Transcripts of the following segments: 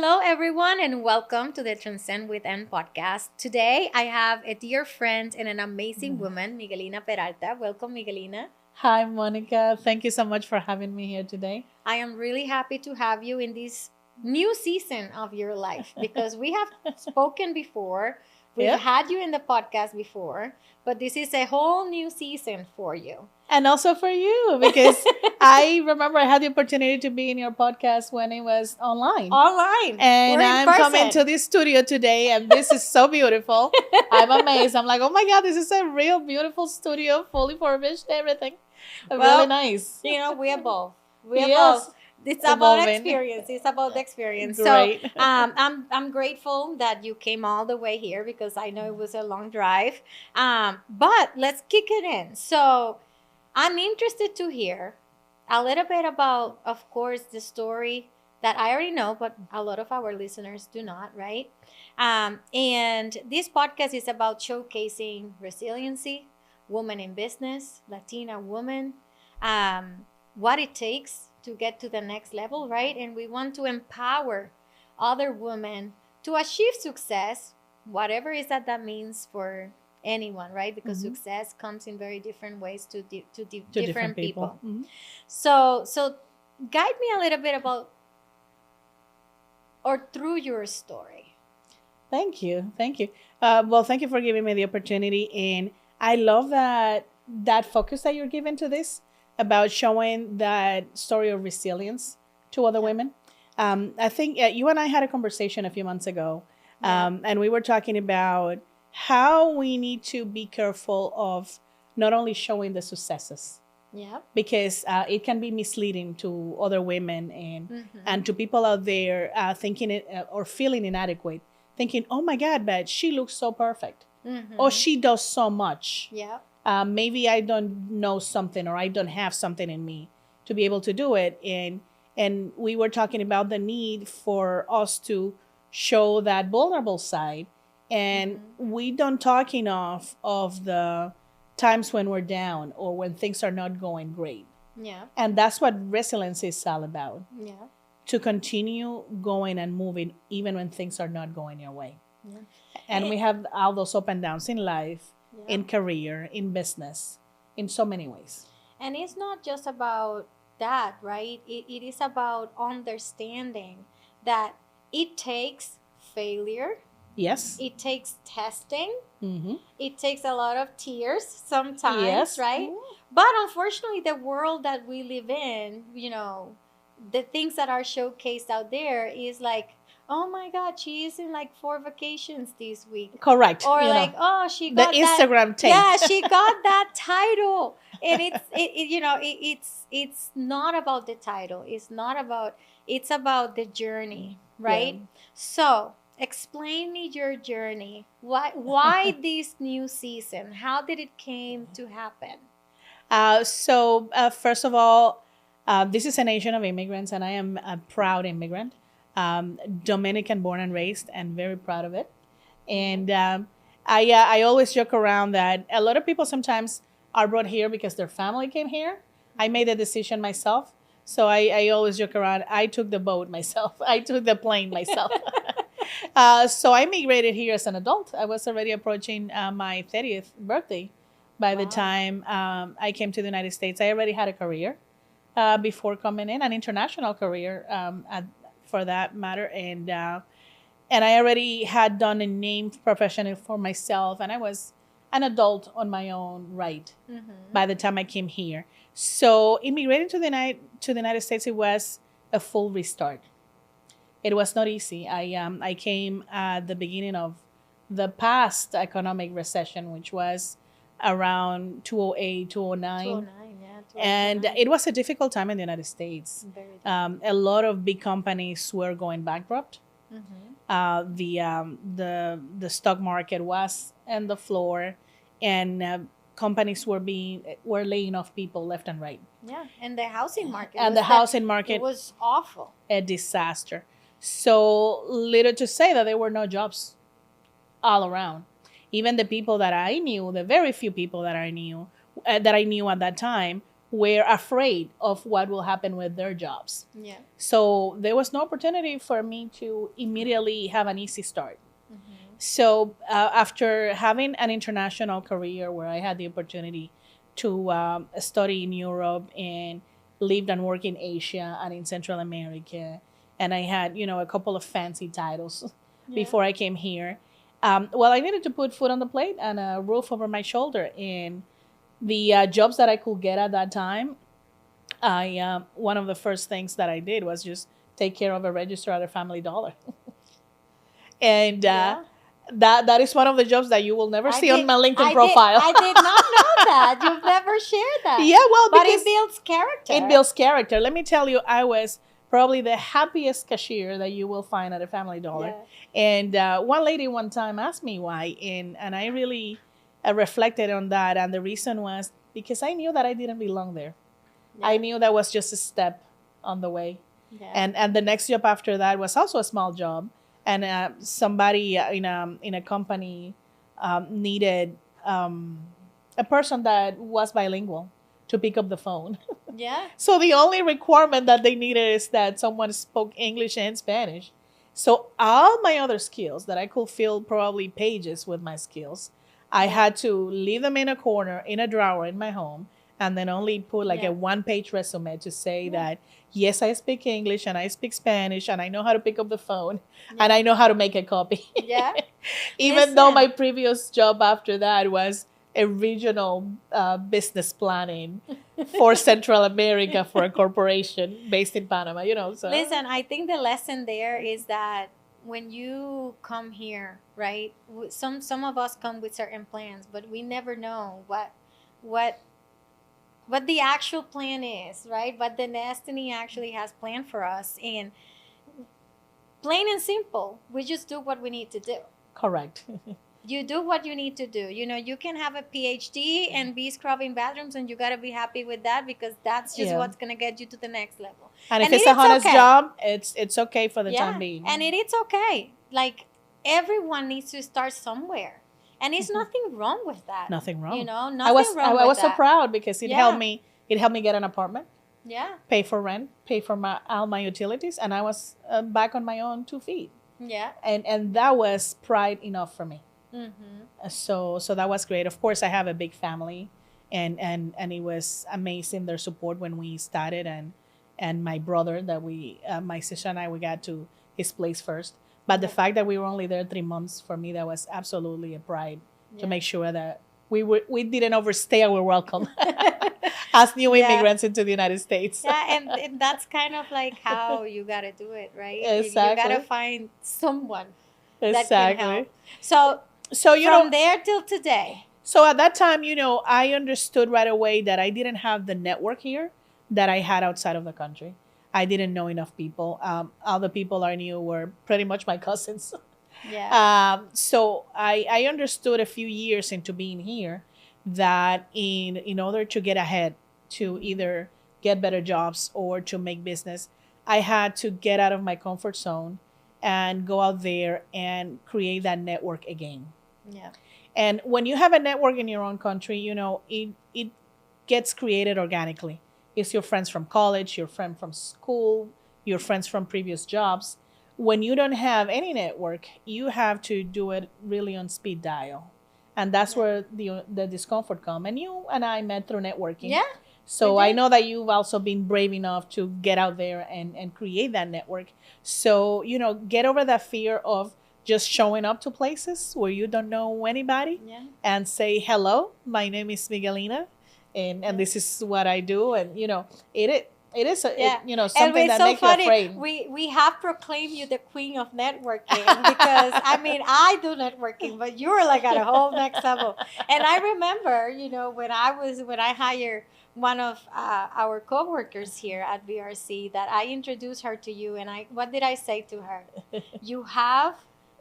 Hello, everyone, and welcome to the Transcend Within podcast. Today, I have a dear friend and an amazing woman, Miguelina Peralta. Welcome, Miguelina. Hi, Monica. Thank you so much for having me here today. I am really happy to have you in this new season of your life because we have spoken before. We've Yep. had you in the podcast before, but this is a whole new season for you. And also for you, because I remember I had the opportunity to be in your podcast when it was online. Online. And We're in I'm person. coming to this studio today, and this is so beautiful. I'm amazed. I'm like, oh my God, this is a real beautiful studio, fully furnished, everything. Well, really nice. You know, we evolve. We Yes. evolve. It's about Evolving. experience. It's about the experience. Great. So I'm grateful that you came all the way here because I know it was a long drive. But let's kick it in. So I'm interested to hear a little bit about, of course, the story that I already know, but a lot of our listeners do not, right? And this podcast is about showcasing resiliency, women in business, Latina women, what it takes to get to the next level, right? And we want to empower other women to achieve success, whatever is that means for anyone, right? Because success comes in very different ways to different people. So guide me a little bit about or through your story. Thank you. Thank you. Well, thank you for giving me the opportunity. And I love that focus that you're giving to this about showing that story of resilience to other women. I think you and I had a conversation a few months ago, and we were talking about how we need to be careful of not only showing the successes, because it can be misleading to other women and to people out there thinking it or feeling inadequate, thinking, oh my God, but she looks so perfect, or she does so much. Maybe I don't know something, or I don't have something in me to be able to do it. And we were talking about the need for us to show that vulnerable side. And we don't talk enough of the times when we're down or when things are not going great. And that's what resilience is all about. To continue going and moving even when things are not going your way. And we have all those up and downs in life, in career, in business, in so many ways. And it's not just about that, right? It is about understanding that it takes failure. Yes. It takes testing. Mm-hmm. It takes a lot of tears sometimes, Yes. right? But unfortunately, the world that we live in, you know, the things that are showcased out there is like, oh my God, she is in like 4 vacations this week. Correct. Or You like, know, oh, she the got that. Instagram tape. Yeah, she got that title. And it's not about the title. It's about the journey, right? So explain me your journey. Why this new season? How did it came to happen? So first of all, this is a nation of immigrants, and I am a proud immigrant, Dominican born and raised, and very proud of it. And I always joke around that a lot of people sometimes are brought here because their family came here. I made the decision myself. So I always joke around, I took the boat myself. I took the plane myself. So I migrated here as an adult. I was already approaching my 30th birthday by the time I came to the United States. I already had a career before coming in, an international career for that matter. And I already had done a name professionally for myself. And I was an adult on my own right by the time I came here. So immigrating to the United States, it was a full restart. It was not easy. I came at the beginning of the past economic recession, which was around 2008, 2009. 2009, yeah. And it was a difficult time in the United States. Very difficult. A lot of big companies were going bankrupt. The stock market was on the floor, and companies were laying off people left and right. Yeah, and the housing market. And the housing market it was awful. A disaster. So little to say that there were no jobs all around. Even the people that I knew, the very few people that I knew at that time, were afraid of what will happen with their jobs. Yeah. So there was no opportunity for me to immediately have an easy start. Mm-hmm. So after having an international career where I had the opportunity to study in Europe and lived and worked in Asia and in Central America, and I had, a couple of fancy titles Yeah. before I came here. Well, I needed to put food on the plate and a roof over my shoulder. And the jobs that I could get at that time, I one of the first things that I did was just take care of a register at a Family Dollar, and Yeah. that is one of the jobs that you will never see on my LinkedIn profile. I did not know that. You've never shared that. Yeah, well, But because it builds character. it builds character. Let me tell you, I was probably the happiest cashier that you will find at a Family Dollar. Yeah. And one lady one time asked me why, and I really reflected on that. And the reason was because I knew that I didn't belong there. Yeah. I knew that was just a step on the way. Yeah. And the next job after that was also a small job, and somebody in a company needed a person that was bilingual to pick up the phone. Yeah. So the only requirement that they needed is that someone spoke English and Spanish. So all my other skills that I could fill probably pages with my skills, I had to leave them in a corner, in a drawer in my home, and then only put like Yeah. a one-page resume to say Yeah. that, yes, I speak English and I speak Spanish and I know how to pick up the phone and I know how to make a copy. Yeah. Even though Listen. my previous job after that was a regional business planning for Central America for a corporation based in Panama, so. Listen, I think the lesson there is that when you come here, right? Some of us come with certain plans, but we never know what the actual plan is, right? What the destiny actually has planned for us. And plain and simple, we just do what we need to do. Correct. You do what you need to do. You can have a PhD and be scrubbing bathrooms, and you got to be happy with that, because that's just Yeah. what's going to get you to the next level. And if And it's a it's honest okay. job, it's okay for the time being. And it's okay. Like, everyone needs to start somewhere. And it's nothing wrong with that. Nothing wrong. Nothing I was wrong with I was so that. proud because it Yeah. helped me. It helped me get an apartment, Yeah. pay for rent, pay for all my utilities, and I was back on my own 2 feet. Yeah. And that was pride enough for me. Mm-hmm. So that was great. Of course, I have a big family, and it was amazing their support when we started, and my brother my sister and I, we got to his place first. But the fact that we were only there 3 months, for me, that was absolutely a pride to make sure that we didn't overstay our welcome as new Yeah. immigrants into the United States. Yeah, and that's kind of like how you got to do it, right? Exactly. You got to find someone that Exactly. can help. So So from there till today. So at that time, I understood right away that I didn't have the network here that I had outside of the country. I didn't know enough people. All the people I knew were pretty much my cousins. Yeah. So I understood a few years into being here that in order to get ahead, to either get better jobs or to make business, I had to get out of my comfort zone and go out there and create that network again. Yeah. And when you have a network in your own country, it gets created organically. It's your friends from college, your friend from school, your friends from previous jobs. When you don't have any network, you have to do it really on speed dial. And that's where the discomfort comes. And you and I met through networking. Yeah. So we I did. know that you've also been brave enough to get out there and create that network. So, get over that fear of just showing up to places where you don't know anybody Yeah. and say, hello, my name is Miguelina, and this is what I do. And, it is something it's that so makes funny. you afraid. We have proclaimed you the queen of networking, because I do networking, but you're like at a whole next level. And I remember, when I hired one of our coworkers here at VRC, that I introduced her to you, and what did I say to her? You have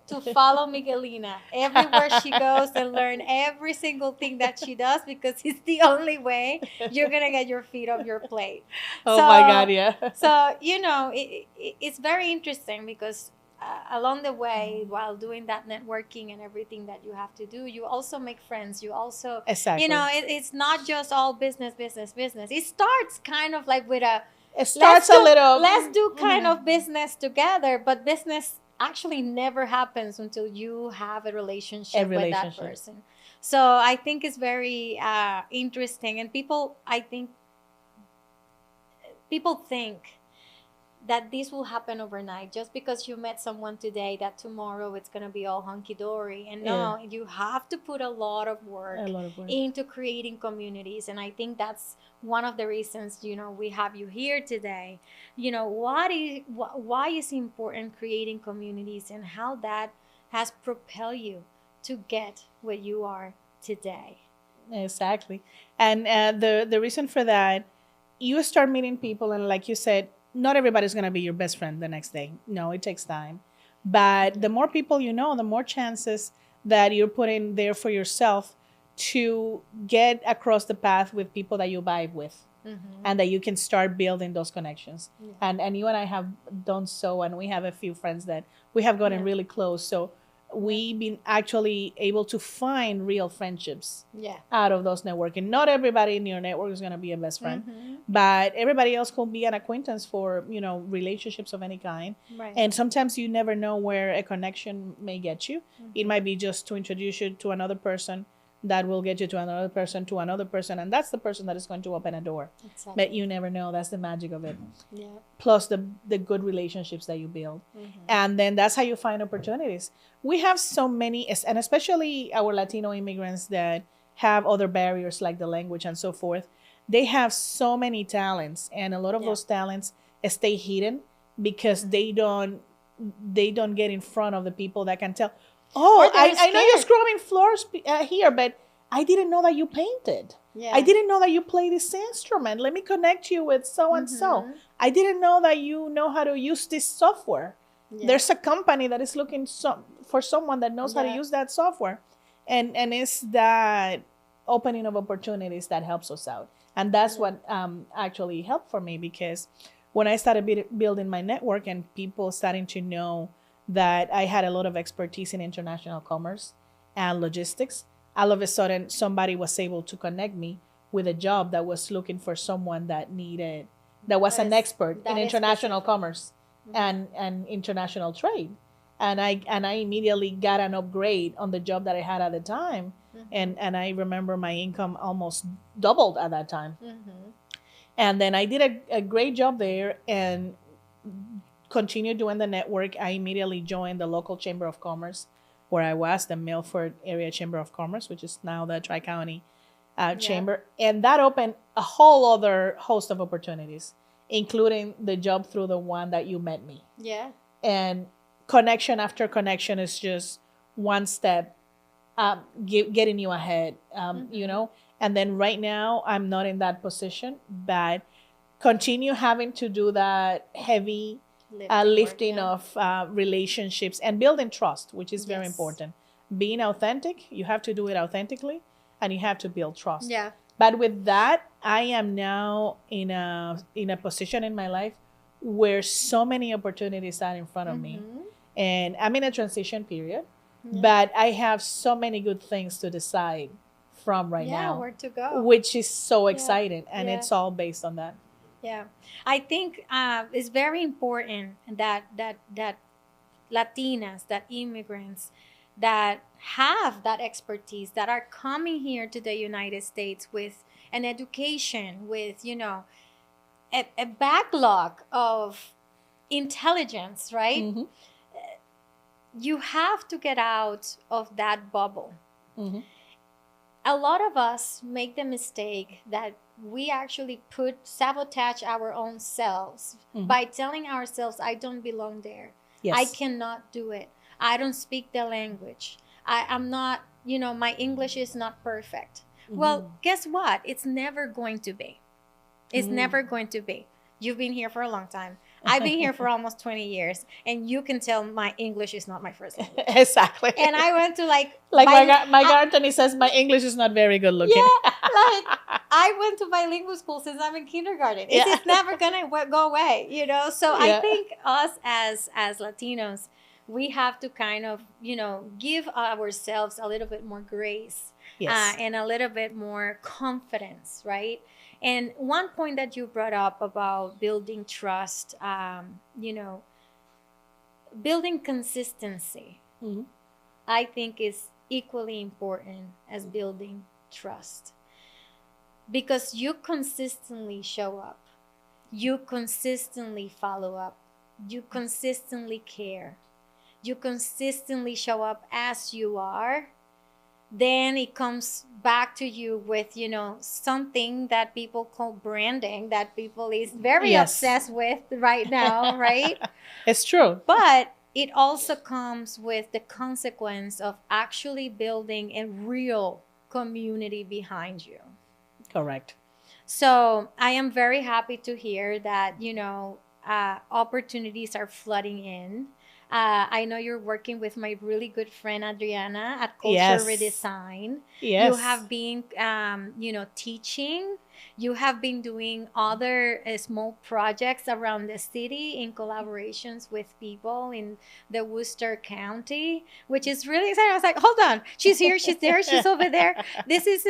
to follow Miguelina everywhere she goes and learn every single thing that she does, because it's the only way you're gonna get your feet off your plate. Oh my God, yeah. So it's very interesting, because along the way, while doing that networking and everything that you have to do, you also make friends. You also, Exactly. it's not just all business, business, business. It starts kind of like with a, It starts a little. let's do kind of business together, but business actually never happens until you have a relationship with that person. So I think it's very interesting, and I think people think that this will happen overnight, just because you met someone today, that tomorrow it's going to be all hunky-dory. And no, you have to put a lot of work into creating communities. And I think that's one of the reasons, we have you here today. Why is it important creating communities, and how that has propelled you to get where you are today. Exactly. And the reason for that, you start meeting people, and like you said, not everybody's going to be your best friend the next day. No, it takes time. But the more people you know, the more chances that you're putting there for yourself to get across the path with people that you vibe with, and that you can start building those connections. And you and I have done so, and we have a few friends that we have gotten really close. So we've been actually able to find real friendships out of those networking. Not everybody in your network is going to be a best friend, but everybody else could be an acquaintance for, relationships of any kind. Right. And sometimes you never know where a connection may get you. It might be just to introduce you to another person that will get you to another person, and that's the person that is going to open a door. Exactly. But you never know. That's the magic of it. Yeah. Plus the good relationships that you build. And then that's how you find opportunities. We have so many, and especially our Latino immigrants that have other barriers like the language and so forth. They have so many talents, and a lot of those talents stay hidden because they don't get in front of the people that can tell, oh, I know you're scrubbing floors here, but I didn't know that you painted. Yeah. I didn't know that you play this instrument. Let me connect you with so and so. I didn't know that you know how to use this software. Yeah. There's a company that is looking for someone that knows how to use that software. And it's that opening of opportunities that helps us out. And that's what actually helped for me, because when I started building my network and people starting to know that I had a lot of expertise in international commerce and logistics, all of a sudden somebody was able to connect me with a job that was looking for someone that was an expert in international commerce and international trade. And I immediately got an upgrade on the job that I had at the time. And I remember my income almost doubled at that time. And then I did a great job there and continued doing the network. I immediately joined the local Chamber of Commerce where I was, the Milford Area Chamber of Commerce, which is now the Tri-County Chamber. And that opened a whole other host of opportunities, including the job through the one that you met me. Yeah. And connection after connection is just one step getting you ahead, And then right now, I'm not in that position, but continue having to do that heavy lifting of relationships and building trust, which is very important. Being authentic, you have to do it authentically, and you have to build trust. Yeah. But with that, I am now in a position in my life where so many opportunities are in front of me, and I'm in a transition period. But I have so many good things to decide from right now, where to go, which is so exciting, and it's all based on that. Yeah, I think it's very important that Latinas, that immigrants that have that expertise, that are coming here to the United States with an education, with a backlog of intelligence, right? You have to get out of that bubble. A lot of us make the mistake that we actually sabotage our own selves by telling ourselves, I don't belong there. Yes. I cannot do it. I don't speak the language. I'm not, my English is not perfect. Well, guess what? It's never going to be. It's never going to be. You've been here for a long time. I've been here for almost 20 years, and you can tell my English is not my first language. Exactly. And I went to my Anthony says my English is not very good looking. Yeah, I went to bilingual school since I'm in kindergarten. It's never gonna go away, So I think us as Latinos, we have to kind of, give ourselves a little bit more grace, Yes. and a little bit more confidence, right? And one point that you brought up about building trust, building consistency, Mhm. I think is equally important as building trust, because you consistently show up, you consistently follow up, you consistently care, you consistently show up as you are, then it comes back to you with, something that people call branding, that people is very Yes. obsessed with right now, right? It's true. But it also comes with the consequence of actually building a real community behind you. Correct. So I am very happy to hear that, opportunities are flooding in. I know you're working with my really good friend Adriana at Culture Yes. Redesign. You Yes. have been, teaching. You have been doing other small projects around the city in collaborations with people in the Worcester County, which is really exciting. I was like, hold on, she's here, she's there, she's over there. This is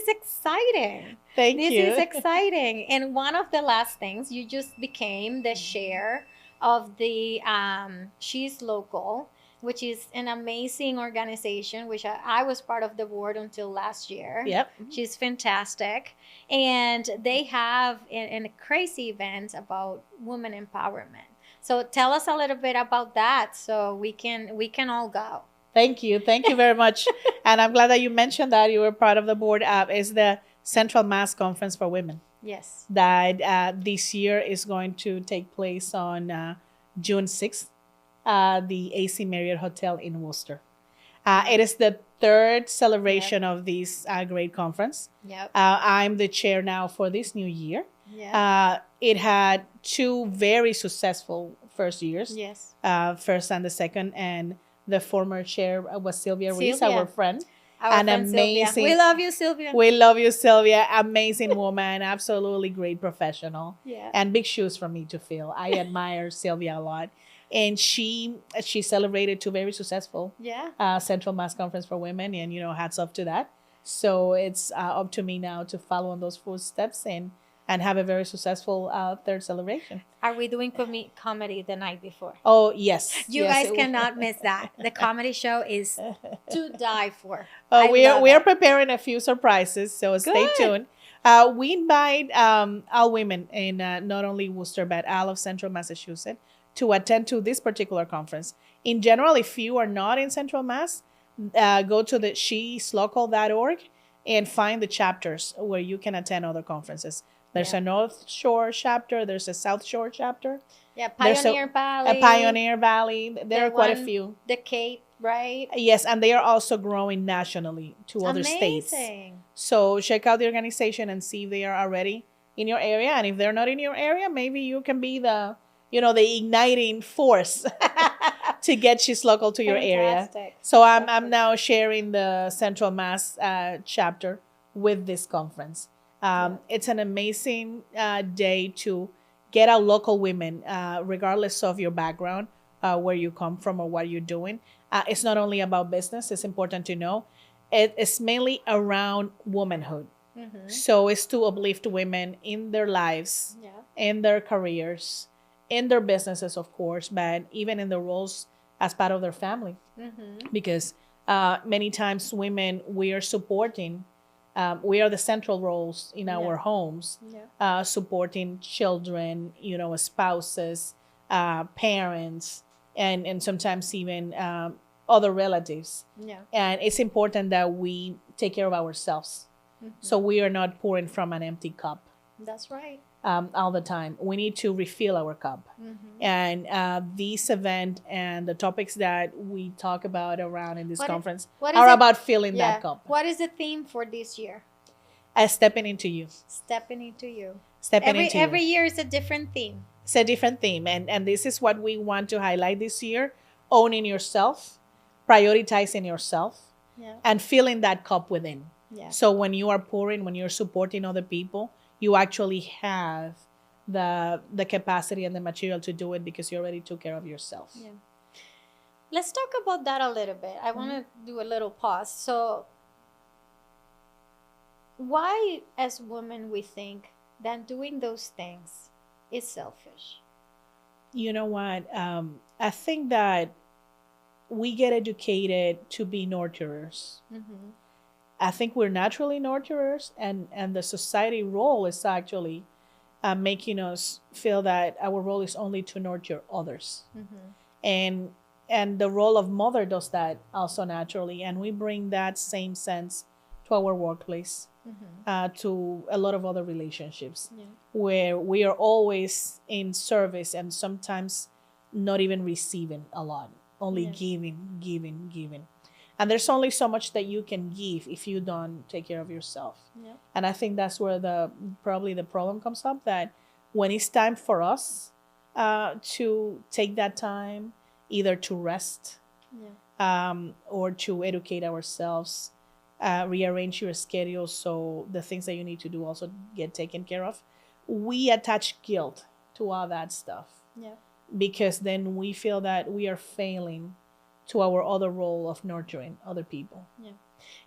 exciting. Thank This is you. exciting. And one of the last things, you just became the chair of the She's Local, which is an amazing organization, which I was part of the board until last year. Yep. She's fantastic. And they have a crazy event about women empowerment. So tell us a little bit about that so we can all go. Thank you. Thank you very much. And I'm glad that you mentioned that you were part of the board. Is the Central Mass Conference for Women Yes. that this year is going to take place on June 6th, the AC Marriott Hotel in Worcester. It is the third celebration of this great conference. Yep. I'm the chair now for this new year. Yeah. It had two very successful first years, Yes. first and the second, and the former chair was Sylvia Reese, Sylvia. our friend. Our An friend Sylvia. amazing- We love you, Sylvia. We love you, Sylvia. Amazing woman, absolutely great professional, Yeah. and big shoes for me to fill. I admire Sylvia a lot, and she celebrated two very successful Yeah. Central Mass Conference for Women, and hats off to that. So it's up to me now to follow in those footsteps and have a very successful third celebration. Are we doing comedy the night before? Oh yes, You yes, guys cannot miss that. The comedy show is to die for. we love are it. preparing a few surprises, so stay Good. tuned. We invite all women in not only Worcester but all of Central Massachusetts to attend to this particular conference. In general, if you are not in Central Mass, go to the she'slocal.org and find the chapters where you can attend other conferences. There's Yeah. a North Shore chapter. There's a South Shore chapter. Yeah, There's Pioneer Valley. A Pioneer Valley. There are quite a one- few. The Cape, right? Yes, and they are also growing nationally to other states. Amazing. So check out the organization and see if they are already in your area. And if they're not in your area, maybe you can be the igniting force to get She's Local to your area. Fantastic. So I'm now sharing the Central Mass chapter with this conference. It's an amazing day to get out local women, regardless of your background, where you come from or what you're doing. It's not only about business. It's important to know. It's mainly around womanhood. Mhm. So it's to uplift women in their lives, Yeah. in their careers, in their businesses, of course, but even in the roles as part of their family. Mhm. Because many times women, we are supporting, we are the central roles in our Yeah. homes, Yeah. supporting children, spouses, parents, and sometimes even other relatives. Yeah. And it's important that we take care of ourselves. Mhm. So we are not pouring from an empty cup That's right. all the time. We need to refill our cup. Mhm. And this event and the topics that we talk about around in this What is- conference what is are it- about filling Yeah. that cup. What is the theme for this year? Stepping into you. Stepping into you. Stepping Every into every you. year is a different theme. It's a different theme. And this is what we want to highlight this year. Owning yourself, prioritizing yourself, Yeah. and filling that cup within. Yeah. So when you are pouring, when you're supporting other people, you actually have the capacity and the material to do it because you already took care of yourself. Yeah. Let's talk about that a little bit. I want to do a little pause. So, why, as women, we think that doing those things is selfish? You know what? I think that we get educated to be nurturers. Mm-hmm. I think we're naturally nurturers, and the society role is actually making us feel that our role is only to nurture others, Mm-hmm. and the role of mother does that also naturally, and we bring that same sense to our workplace, Mm-hmm. to a lot of other relationships, Yeah. where we are always in service and sometimes not even receiving a lot, only Yeah. giving, giving, giving. And there's only so much that you can give if you don't take care of yourself. Yeah. And I think that's where the probably the problem comes up, that when it's time for us to take that time, either to rest, Yeah. or to educate ourselves, rearrange your schedule so the things that you need to do also get taken care of, we attach guilt to all that stuff, Yeah. because then we feel that we are failing to our other role of nurturing other people. Yeah.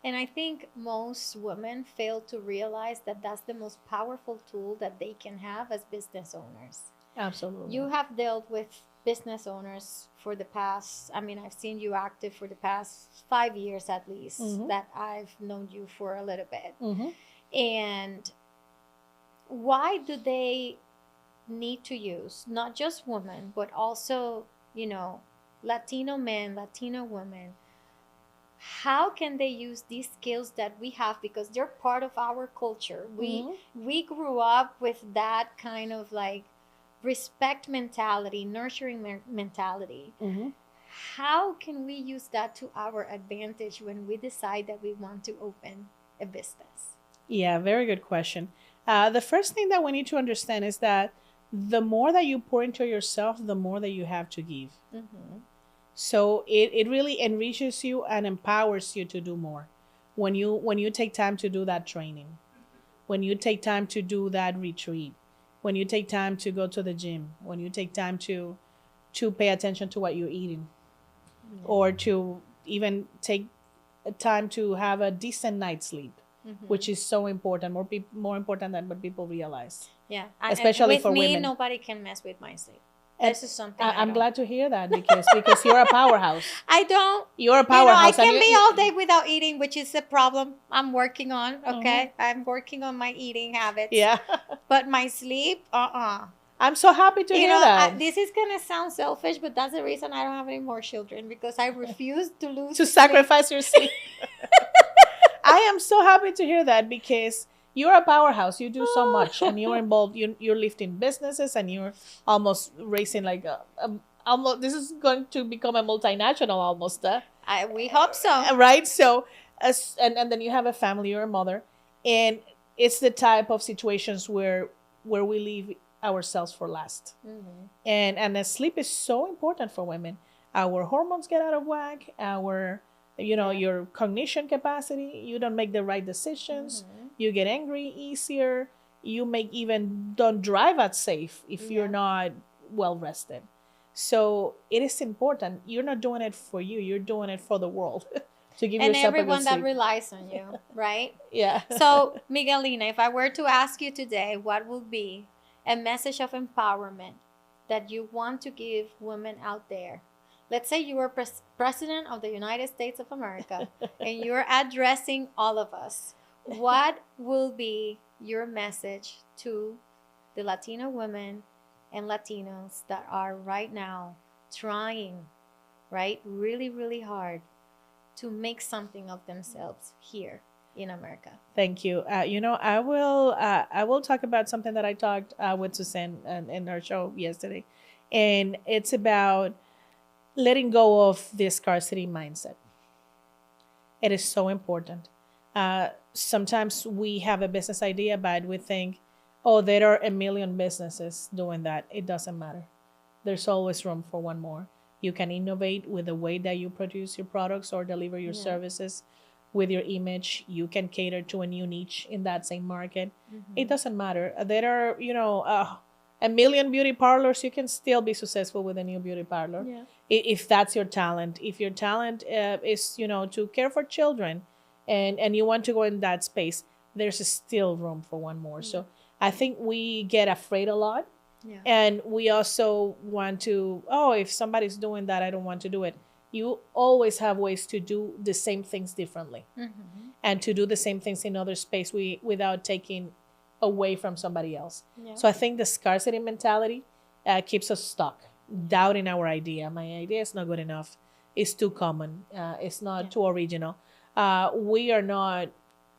And I think most women fail to realize that that's the most powerful tool that they can have as business owners. Absolutely. You have dealt with business owners for the past, I mean, I've seen you active for the past 5 years at least, that I've known you for a little bit. And why do they need to use, not just women, but also, Latino men, Latino women? How can they use these skills that we have, because they're part of our culture? We grew up with that kind of like respect mentality, nurturing mentality. How can we use that to our advantage when we decide that we want to open a business? Yeah, very good question. The first thing that we need to understand is that the more that you pour into yourself, the more that you have to give. So it really enriches you and empowers you to do more. When you take time to do that training, when you take time to do that retreat, when you take time to go to the gym, when you take time to pay attention to what you're eating, or to even take time to have a decent night's sleep, which is so important, more important than what people realize. Yeah, especially with for me, women. nobody can mess with my sleep. And This is something I'm glad to hear that, because you're a powerhouse. I don't. You're a I powerhouse. can be all day without eating, which is a problem I'm working on. Okay, I'm working on my eating habits. Yeah. But my sleep, I'm so happy to hear that. This is gonna sound selfish, but that's the reason I don't have any more children, because I refuse to lose to sleep. sacrifice your sleep. I am so happy to hear that, because you're a powerhouse. You do so much, and you're involved. You're lifting businesses, and you're almost raising like almost. This is going to become a multinational almost. We hope so. Right. So, and then you have a family. You're a mother, and it's the type of situations where we leave ourselves for last. And the sleep is so important for women. Our hormones get out of whack. Your cognition capacity, you don't make the right decisions, you get angry easier, you don't drive as safe if you're not well rested. So it is important. You're not doing it for you, you're doing it for the world. To give and yourself everyone a good that sleep. relies on you, right? Yeah. So, Miguelina, if I were to ask you today, what would be a message of empowerment that you want to give women out there? Let's say you were president of the United States of America and you're addressing all of us. What will be your message to the Latino women and Latinos that are right now trying, right, really, really hard to make something of themselves here in America? Thank you. I will talk about something that I talked with Suzanne in our show yesterday, and it's about letting go of the scarcity mindset. It is so important. Sometimes we have a business idea, but we think, oh, there are a million businesses doing that. It doesn't matter. There's always room for one more. You can innovate with the way that you produce your products or deliver your services, with your image. You can cater to a new niche in that same market. It doesn't matter. There are, a million beauty parlors. You can still be successful with a new beauty parlor. if that's your talent. If your talent is, to care for children, and you want to go in that space, there's still room for one more. So I think we get afraid a lot. Yeah. And we also want to, oh, if somebody's doing that, I don't want to do it. You always have ways to do the same things differently, and to do the same things in other space without taking away from somebody else. Yeah. So I think the scarcity mentality keeps us stuck, doubting our idea. My idea is not good enough. It's too common. It's not too original. We are not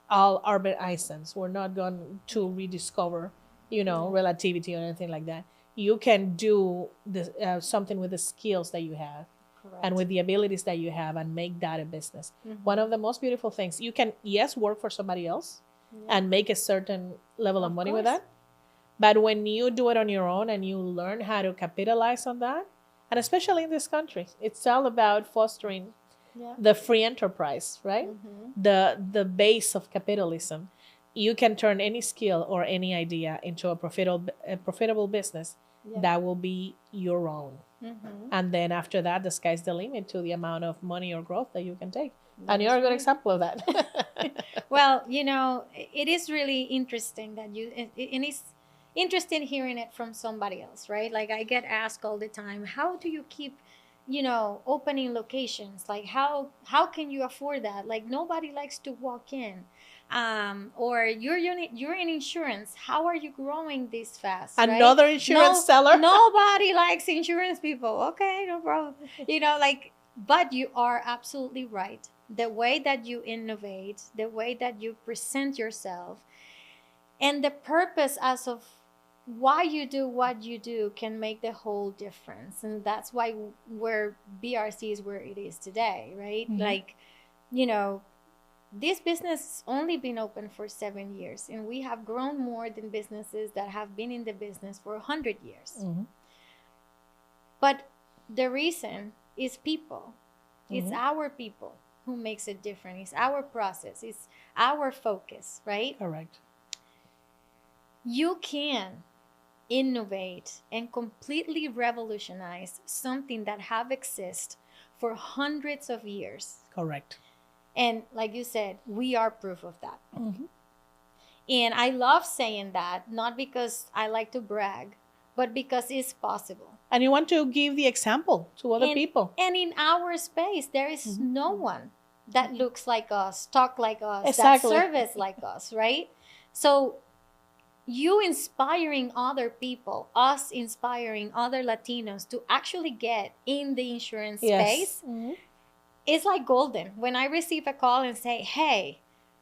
all Albert Einsteins. We're not going to rediscover, relativity or anything like that. You can do something with the skills that you have. Correct. And with the abilities that you have, and make that a business. One of the most beautiful things, you can, yes, work for somebody else and make a certain level of money with that. But when you do it on your own and you learn how to capitalize on that, and especially in this country, it's all about fostering the free enterprise, right? The base of capitalism. You can turn any skill or any idea into a profitable business that will be your own. And then after that, the sky's the limit to the amount of money or growth that you can take. And you're a good example of that. Well, it is really interesting that and it's interesting hearing it from somebody else, right? Like, I get asked all the time, how do you keep, opening locations? Like, how can you afford that? Like, nobody likes to walk in. Or you're in insurance. How are you growing this fast? Another right? insurance seller. Nobody likes insurance people. Okay, no problem. But you are absolutely right. The way that you innovate, the way that you present yourself, and the purpose as of why you do what you do can make the whole difference. And that's why where BRC is where it is today, right? Like, this business has only been open for 7 years, and we have grown more than businesses that have been in the business for 100 years. But the reason is people. It's our people who makes it different. It's our process. It's our focus, right? Correct. You can innovate and completely revolutionize something that have existed for hundreds of years. Correct. And like you said, we are proof of that. And I love saying that, not because I like to brag, but because it's possible. And you want to give the example to other people. And in our space, there is no one that looks like us, talk like us, exactly. that service like us, right? So you inspiring other people, us inspiring other Latinos to actually get in the insurance space, it's like golden. When I receive a call and say, hey,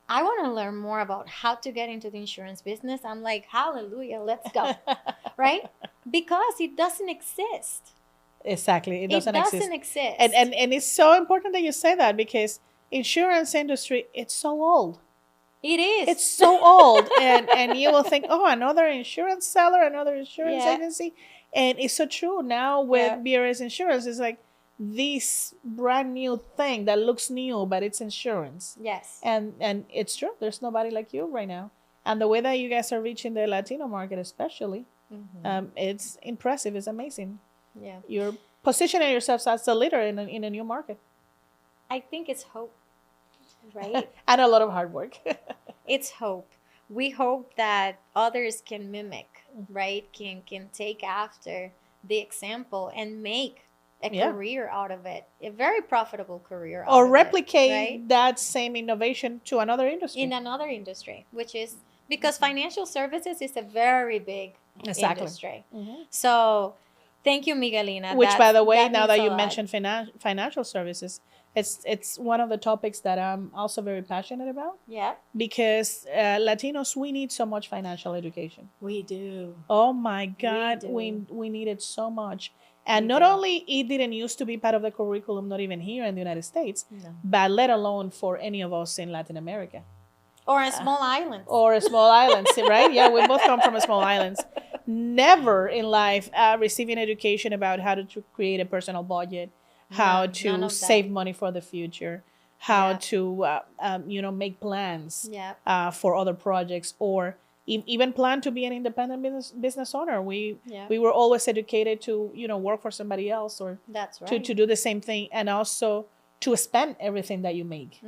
I want to learn more about how to get into the insurance business, I'm like, hallelujah, let's go, right? Because it doesn't exist. Exactly. It doesn't exist. And it's so important that you say that, because insurance industry, it's so old. It is. It's so old. and you will think, oh, another insurance seller, another insurance agency. And it's so true. Now with BRS Insurance, it's like this brand new thing that looks new, but it's insurance. Yes. And it's true. There's nobody like you right now. And the way that you guys are reaching the Latino market especially, it's impressive. It's amazing. Yeah. You're positioning yourselves as a leader in a new market. I think it's hope, right? And a lot of hard work. It's hope. We hope that others can mimic, right? Can take after the example and make a career out of it, a very profitable career out or of replicate it, right? that same innovation to another industry. In another industry, which is because financial services is a very big industry. So thank you, Miguelina. Which, by the way, now that you mentioned financial services, it's one of the topics that I'm also very passionate about. Yeah. Because Latinos, we need so much financial education. We do. Oh my God, we need it so much. And not only it didn't used to be part of the curriculum, not even here in the United States, but let alone for any of us in Latin America. Or in small islands. Or small islands, right? Yeah, we both come from small islands. Never in life receiving education about how to create a personal budget, how to save money for the future, how to make plans for other projects, or even plan to be an independent business owner. Yeah. We were always educated to, work for somebody else, or That's right. to do the same thing, and also to spend everything that you make,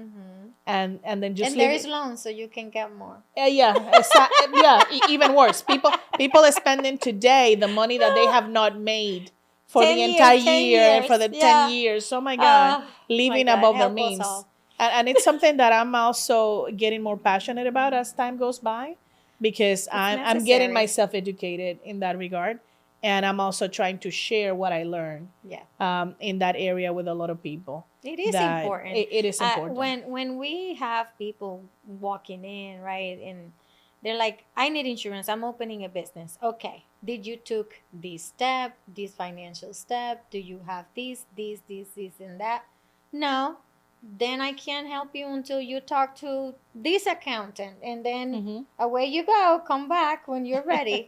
and then just and there is loans, so you can get more. Yeah, yeah, even worse. People are spending today the money that they have not made for the entire year and for the 10 years. Oh my God, living above their means. And it's something that I'm also getting more passionate about as time goes by, because I'm getting myself educated in that regard. And I'm also trying to share what I learned in that area with a lot of people. It is important. It is important. When we have people walking in, right, and they're like, I need insurance, I'm opening a business. Okay, did you took this step, this financial step? Do you have this, and that? No. Then I can't help you until you talk to this accountant, and then away you go. Come back when you're ready,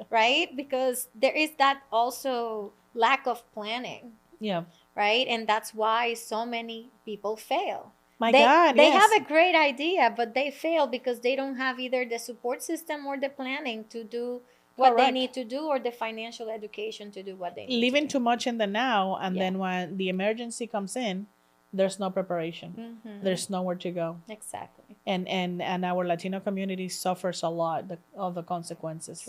right? Because there is that also lack of planning. Yeah. Right? And that's why so many people fail. My they, God, they yes. have a great idea, but they fail because they don't have either the support system or the planning to do what they need to do, or the financial education to do what they need Living to do. too much in the now, and then when the emergency comes in, there's no preparation. There's nowhere to go. Exactly. And our Latino community suffers a lot of the consequences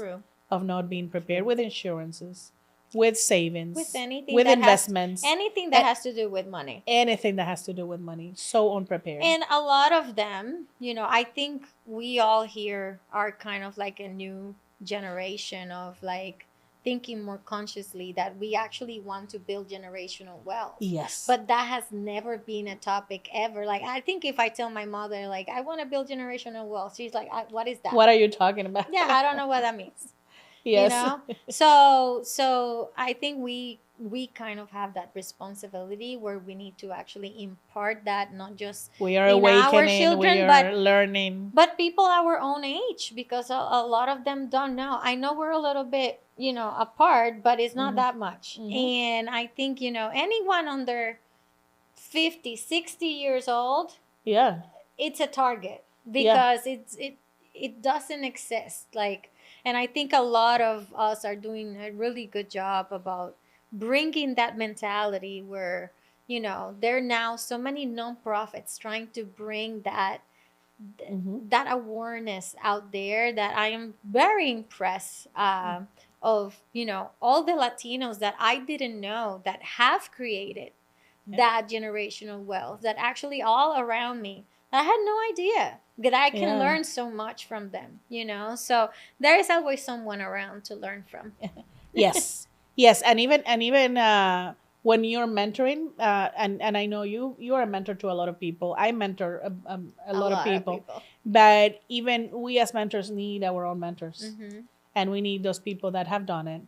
of not being prepared with insurances, with savings, with anything, with investments, anything that has to do with money. Anything that has to do with money. So unprepared. And a lot of them, I think we all here are kind of like a new generation of like thinking more consciously that we actually want to build generational wealth. Yes. But that has never been a topic ever. Like, I think if I tell my mother, like, I want to build generational wealth, she's like, what is that? What are you talking about? Yeah, I don't know what that means. Yes. So I think we kind of have that responsibility where we need to actually impart that, not just we are awakening, our children, we are learning, but people our own age, because a lot of them don't know. I know we're a little bit apart, but it's not that much. And I think anyone under 50, 60 years old, it's a target, because it doesn't exist. Like, and I think a lot of us are doing a really good job about bringing that mentality where, there are now so many nonprofits trying to bring that awareness out there, that I am very impressed of, all the Latinos that I didn't know that have created that generational wealth, that actually all around me, I had no idea that I can learn so much from them, so there is always someone around to learn from. Yes. Yes. And even when you're mentoring, and I know you are a mentor to a lot of people. I mentor a lot of people, but even we as mentors need our own mentors. And we need those people that have done it,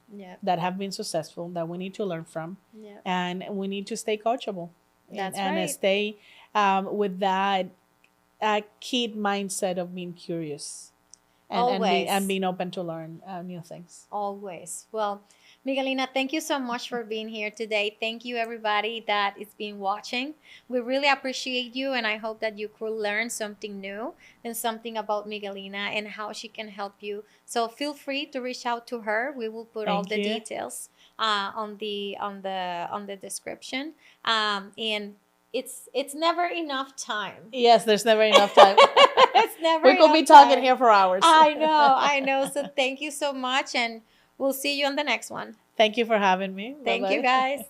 that have been successful, that we need to learn from. And we need to stay coachable. And stay with that kid mindset of being curious and being open to learn new things. Always. Well, Miguelina, thank you so much for being here today. Thank you, everybody that is been watching. We really appreciate you, and I hope that you could learn something new and something about Miguelina and how she can help you. So feel free to reach out to her. We will put all the details on the description. And it's never enough time. Yes, there's never enough time. It's never. We could be talking here for hours. I know. So thank you so much, and we'll see you on the next one. Thank you for having me. Thank you, guys.